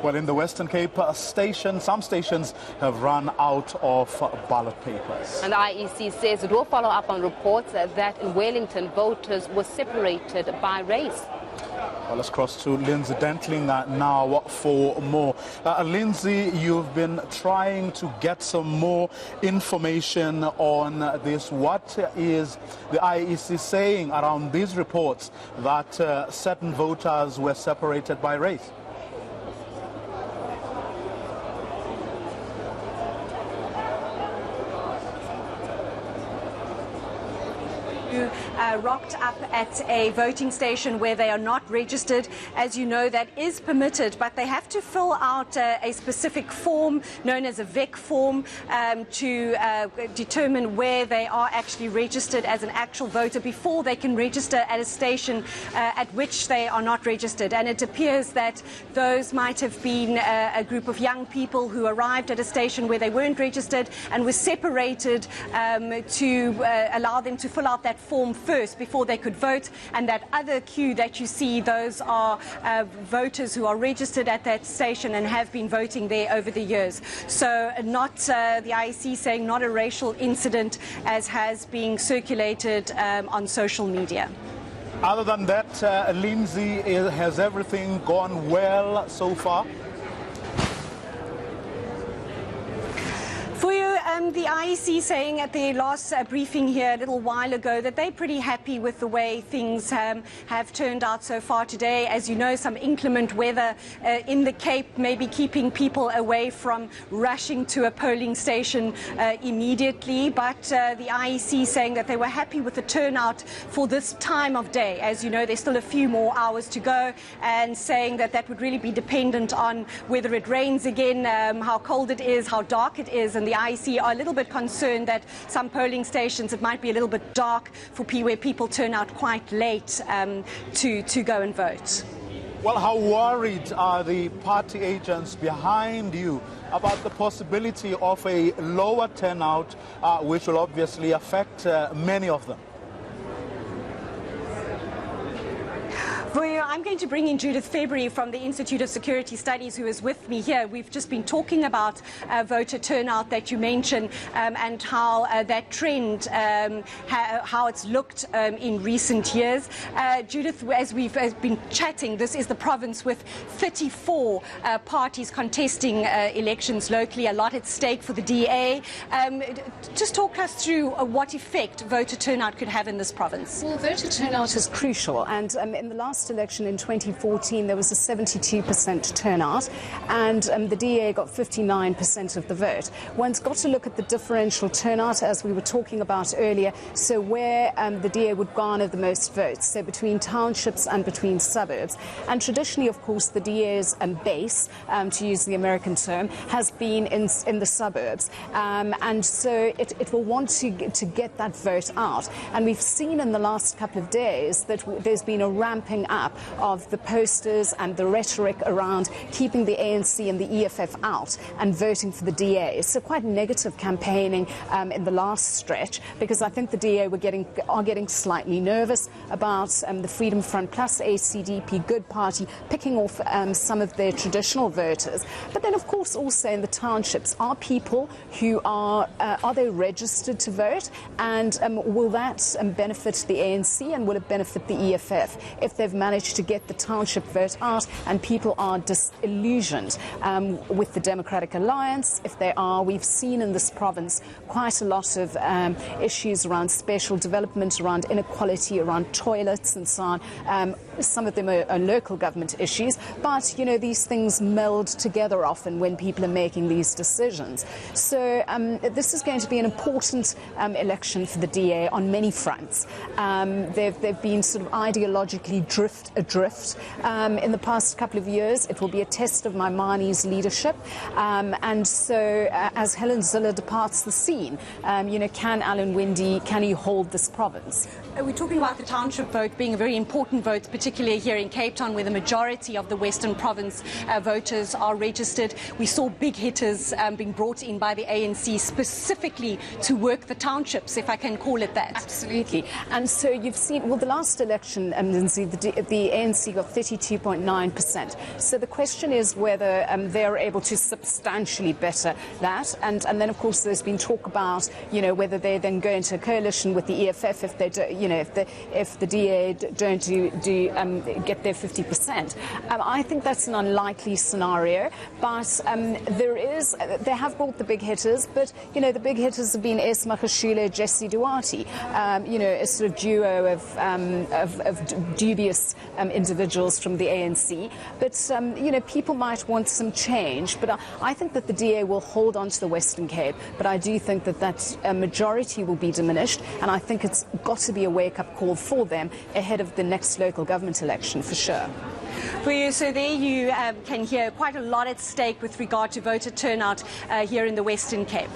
Well, in the Western Cape some stations have run out of ballot papers. And the IEC says it will follow up on reports that in Wellington voters were separated by race. Well, let's cross to Lindsay Dentlinger now for more. Lindsay, you've been trying to get some more information on this. What is the IEC saying around these reports that certain voters were separated by race? Rocked up at a voting station where they are not registered. As you know, that is permitted, but they have to fill out a specific form known as a VEC form to determine where they are actually registered as an actual voter before they can register at a station at which they are not registered. And it appears that those might have been a group of young people who arrived at a station where they weren't registered and were separated to allow them to fill out that form first before they could vote, and that other queue that you see, those are voters who are registered at that station and have been voting there over the years. So not the IEC saying not a racial incident as has been circulated on social media. Other than that, Lindsay, has everything gone well so far? For you, the IEC saying at the last briefing here a little while ago that they're pretty happy with the way things have turned out so far today. As you know, some inclement weather in the Cape may be keeping people away from rushing to a polling station immediately, but the IEC saying that they were happy with the turnout for this time of day. As you know, there's still a few more hours to go, and saying that that would really be dependent on whether it rains again, how cold it is, how dark it is, and the IEC are a little bit concerned that some polling stations, it might be a little bit dark for where people turn out quite late to go and vote. Well, how worried are the party agents behind you about the possibility of a lower turnout, which will obviously affect many of them? I'm going to bring in Judith February from the Institute of Security Studies, who is with me here. We've just been talking about voter turnout that you mentioned and how that trend, how it's looked in recent years. Judith, as we've been chatting, this is the province with 34 parties contesting elections locally, a lot at stake for the DA. Just talk us through what effect voter turnout could have in this province. Well, voter turnout is crucial, and in the last election in 2014 there was a 72% turnout, and the DA got 59% of the vote. One's got to look at the differential turnout, as we were talking about earlier, so where the DA would garner the most votes, so between townships and between suburbs. And traditionally, of course, the DA's base, to use the American term, has been in the suburbs, and so it will want to get that vote out. And we've seen in the last couple of days that there's been a ramping up of the posters and the rhetoric around keeping the ANC and the EFF out and voting for the DA. So quite negative campaigning in the last stretch, because I think the DA are getting slightly nervous about the Freedom Front Plus ACDP Good Party picking off some of their traditional voters. But then, of course, also in the townships, are people who are they registered to vote, and will that benefit the ANC, and will it benefit the EFF if they've managed to get the township vote out and people are disillusioned with the Democratic Alliance? If they are, we've seen in this province quite a lot of issues around spatial development, around inequality, around toilets and so on. Some of them are local government issues, but, you know, these things meld together often when people are making these decisions. So this is going to be an important election for the DA on many fronts. They've been sort of ideologically adrift in the past couple of years. It will be a test of Maimani's leadership. And so as Helen Zille departs the scene, you know, can Alan Winde, can he hold this province? we're talking about the township vote being a very important vote, particularly here in Cape Town, where the majority of the Western Province voters are registered. We saw big hitters being brought in by the ANC specifically to work the townships, if I can call it that. Absolutely. And so you've seen, well, the last election, Lindsay, the ANC got 32.9%. So the question is whether they're able to substantially better that. And then, of course, there's been talk about, you know, whether they then go into a coalition with the EFF if they do, you know, if the DA don't get their 50%. I think that's an unlikely scenario, but they have brought the big hitters, but you know, the big hitters have been Es Magashule, Jesse Duarte, you know, a sort of duo of dubious individuals from the ANC. But you know, people might want some change, but I think that the DA will hold on to the Western Cape, but I do think that majority will be diminished, and I think it's got to be a wake-up call for them ahead of the next local government election, for sure. So there you can hear quite a lot at stake with regard to voter turnout here in the Western Cape.